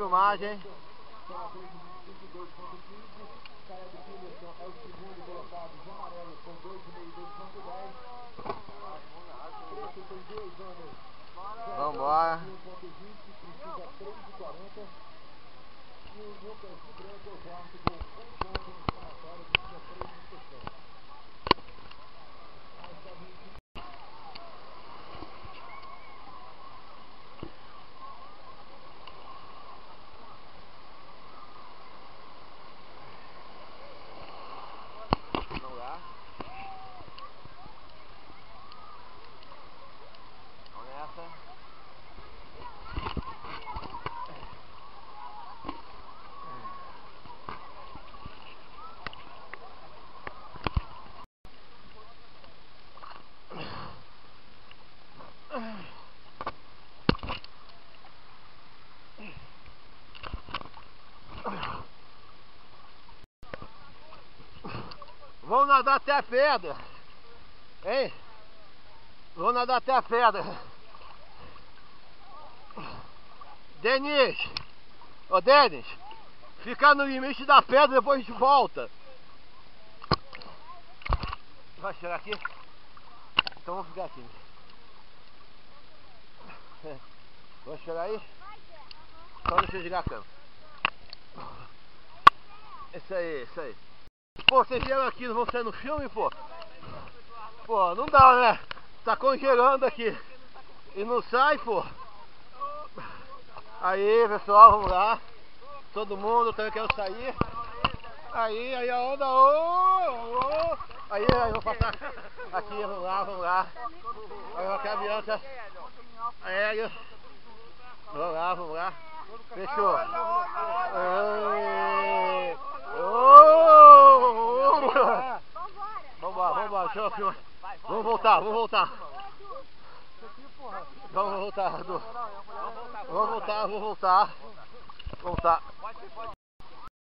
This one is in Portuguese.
Filmagem. Vambora. Vamos lá. Vamos nessa. Vamos nadar até a pedra. Hein? Vamos nadar até a pedra. Denis! Ô Denis! Ficar no limite da pedra, depois a gente volta. Vai chegar aqui? Então vamos ficar aqui. Vamos chegar aí? Então deixa eu ligar a câmera. Isso aí, isso aí. Pô, vocês vieram aqui, não vão sair no filme, pô? Pô, não dá, né? Tá congelando aqui. E não sai, pô. Aí, pessoal, vamos lá. Todo mundo, também quero sair. Aí a onda, Aí, vou passar aqui, vamos lá. Aí vai a Bianca. Aéreo. Vamos lá. Fechou. Vambora, deixa eu filmar. Vamos voltar. Vamos voltar.